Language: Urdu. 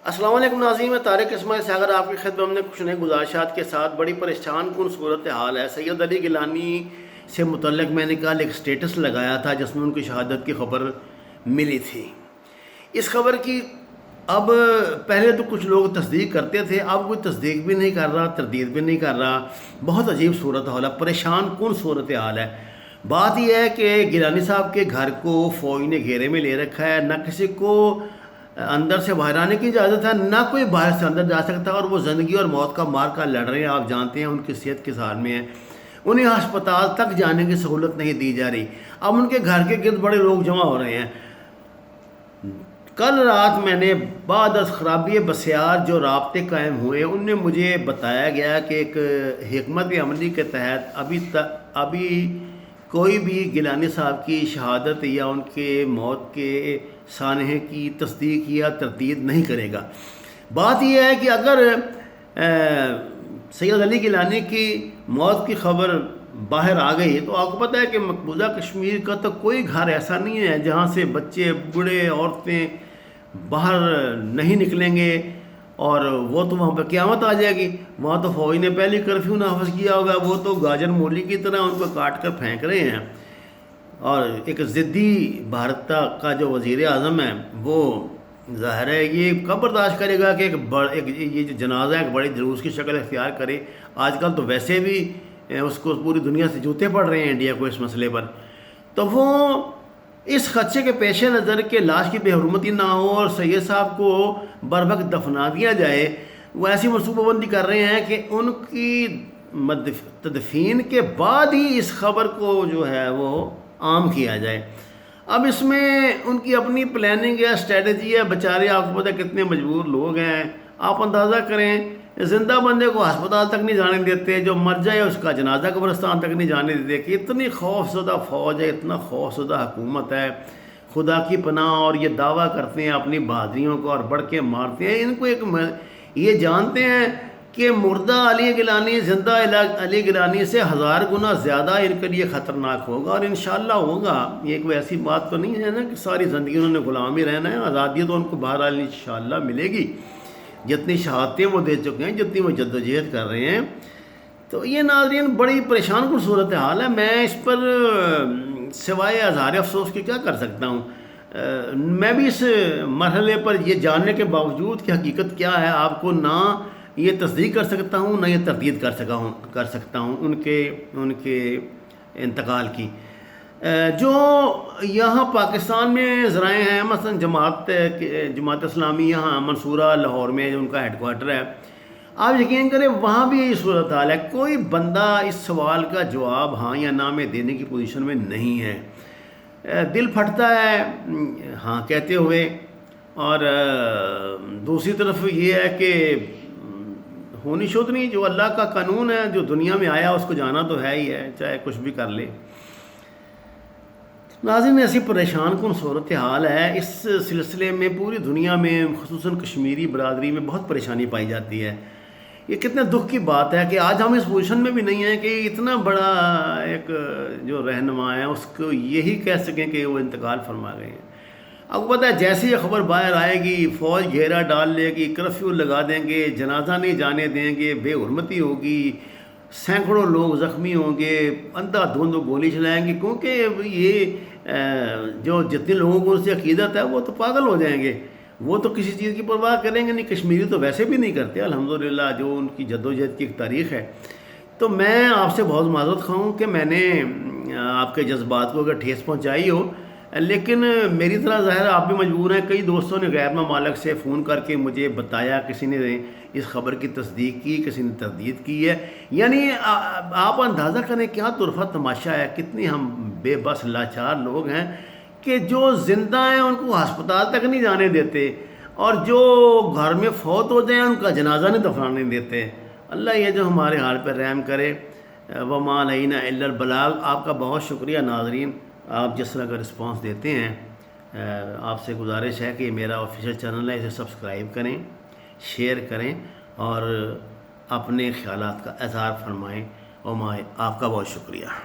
السلام علیکم ناظرین، میں طارق اسماعیل ساگر آپ کی خدمت میں کچھ نئے گزارشات کے ساتھ بڑی پریشان کن صورت حال ہے۔ سید علی گیلانی سے متعلق میں نے کل ایک سٹیٹس لگایا تھا جس میں ان کی شہادت کی خبر ملی تھی۔ اس خبر کی اب پہلے تو کچھ لوگ تصدیق کرتے تھے، اب کوئی تصدیق بھی نہیں کر رہا، تردید بھی نہیں کر رہا۔ بہت عجیب صورت حال ہے، پریشان کن صورت حال ہے۔ بات یہ ہے کہ گیلانی صاحب کے گھر کو فوج نے گھیرے میں لے رکھا ہے، نہ کسی کو اندر سے باہر آنے کی اجازت ہے، نہ کوئی باہر سے اندر جا سکتا، اور وہ زندگی اور موت کا مار کا لڑ رہے ہیں۔ آپ جانتے ہیں ان کی صحت کس حال میں ہے، انہیں ہسپتال تک جانے کی سہولت نہیں دی جا رہی۔ اب ان کے گھر کے گرد بڑے لوگ جمع ہو رہے ہیں۔ کل رات میں نے بعد از خرابی بسیار جو رابطے قائم ہوئے ان میں مجھے بتایا گیا کہ ایک حکمت عملی کے تحت ابھی کوئی بھی گیلانی صاحب کی شہادت یا ان کے موت کے سانحے کی تصدیق یا تردید نہیں کرے گا۔ بات یہ ہے کہ اگر سید علی گیلانی کی موت کی خبر باہر آ گئی تو آپ کو پتہ ہے کہ مقبوضہ کشمیر کا تو کوئی گھر ایسا نہیں ہے جہاں سے بچے، بوڑھے، عورتیں باہر نہیں نکلیں گے، اور وہ تو وہاں پہ قیامت آ جائے گی۔ وہاں تو فوج نے پہلی کرفیو نافذ کیا ہوگا، وہ تو گاجر مولی کی طرح ان کو کاٹ کر پھینک رہے ہیں۔ اور ایک ضدی بھارت کا جو وزیر اعظم ہے وہ ظاہر ہے یہ کب برداشت کرے گا کہ یہ جو جنازہ ایک بڑے جلوس کی شکل اختیار کرے۔ آج کل تو ویسے بھی اس کو پوری دنیا سے جوتے پڑ رہے ہیں انڈیا کو اس مسئلے پر۔ تو وہ اس خدشے کے پیش نظر کہ لاش کی بے حرمتی نہ ہو اور سید صاحب کو بروقت دفنا دیا جائے، وہ ایسی منصوبہ بندی کر رہے ہیں کہ ان کی تدفین کے بعد ہی اس خبر کو جو ہے وہ عام کیا جائے۔ اب اس میں ان کی اپنی پلاننگ ہے، اسٹریٹجی ہے۔ بیچارے آپ کو پتہ ہے کتنے مجبور لوگ ہیں، آپ اندازہ کریں، زندہ بندے کو ہسپتال تک نہیں جانے دیتے، جو مر جائے اس کا جنازہ قبرستان تک نہیں جانے دیتے۔ کہ اتنی خوف زدہ فوج ہے، اتنا خوف زدہ حکومت ہے، خدا کی پناہ، اور یہ دعویٰ کرتے ہیں اپنی بہادریوں کو اور بڑھ کے مارتے ہیں۔ ان کو یہ جانتے ہیں کہ مردہ علی گیلانی زندہ علی گیلانی سے 1000 گنا زیادہ ان کے لیے خطرناک ہوگا، اور انشاءاللہ ہوگا۔ یہ کوئی ایسی بات تو نہیں ہے نا کہ ساری زندگی انہوں نے غلام ہی رہنا ہے۔ آزادی تو ان کو بہرحال انشاءاللہ ملے گی، جتنی شہادتیں وہ دے چکے ہیں، جتنی وہ جدوجہد کر رہے ہیں۔ تو یہ ناظرین بڑی پریشان کن صورت حال ہے۔ میں اس پر سوائے اظہار افسوس کے کیا کر سکتا ہوں؟ میں بھی اس مرحلے پر یہ جاننے کے باوجود کہ حقیقت کیا ہے آپ کو نہ یہ تصدیق کر سکتا ہوں، نہ یہ تردید کر سکتا ہوں ان کے انتقال کی۔ جو یہاں پاکستان میں ذرائع ہیں، مثلا جماعت اسلامی یہاں منصورہ لاہور میں جو ان کا ہیڈ کوارٹر ہے، آپ یقین کریں وہاں بھی یہ صورت حال ہے۔ کوئی بندہ اس سوال کا جواب ہاں یا نہ میں دینے کی پوزیشن میں نہیں ہے۔ دل پھٹتا ہے ہاں کہتے ہوئے، اور دوسری طرف یہ ہے کہ ہونی شدنی جو اللہ کا قانون ہے، جو دنیا میں آیا اس کو جانا تو ہے ہی ہے، چاہے کچھ بھی کر لے۔ ناظرین ایسی پریشان کن صورت حال ہے، اس سلسلے میں پوری دنیا میں خصوصاً کشمیری برادری میں بہت پریشانی پائی جاتی ہے۔ یہ کتنے دکھ کی بات ہے کہ آج ہم اس پوزیشن میں بھی نہیں ہیں کہ اتنا بڑا ایک جو رہنما ہے اس کو یہی کہہ سکیں کہ وہ انتقال فرما گئے ہیں۔ اب پتہ ہے جیسے یہ خبر باہر آئے گی فوج گھیرا ڈال لے گی، کرفیو لگا دیں گے، جنازہ نہیں جانے دیں گے، بے حرمتی ہوگی، سینکڑوں لوگ زخمی ہوں گے، اندھا دھند گولی چلائیں گے، کیونکہ یہ جو جتنے لوگوں کو ان سے عقیدت ہے وہ تو پاگل ہو جائیں گے، وہ تو کسی چیز کی پرواہ کریں گے نہیں۔ کشمیری تو ویسے بھی نہیں کرتے الحمدللہ، جو ان کی جدوجہد کی ایک تاریخ ہے۔ تو میں آپ سے بہت معذرت خواہ ہوں کہ میں نے آپ کے جذبات کو اگر ٹھیس پہنچائی ہو، لیکن میری طرح ظاہر آپ بھی مجبور ہیں۔ کئی دوستوں نے غیر ممالک سے فون کر کے مجھے بتایا، کسی نے اس خبر کی تصدیق کی، کسی نے تردید کی ہے۔ یعنی آپ اندازہ کریں کیا طرفہ تماشا ہے، کتنی ہم بے بس لاچار لوگ ہیں کہ جو زندہ ہیں ان کو ہسپتال تک نہیں جانے دیتے، اور جو گھر میں فوت ہو جائیں ان کا جنازہ نہیں دفنانے دیتے۔ اللہ یہ جو ہمارے حال پر رحم کرے۔ وما علینا الا البلاغ۔ آپ کا بہت شکریہ ناظرین، آپ جس طرح کا رسپانس دیتے ہیں۔ آپ سے گزارش ہے کہ یہ میرا آفیشیل چینل ہے، اسے سبسکرائب کریں، شیئر کریں، اور اپنے خیالات کا اظہار فرمائیں۔ آپ کا بہت شکریہ۔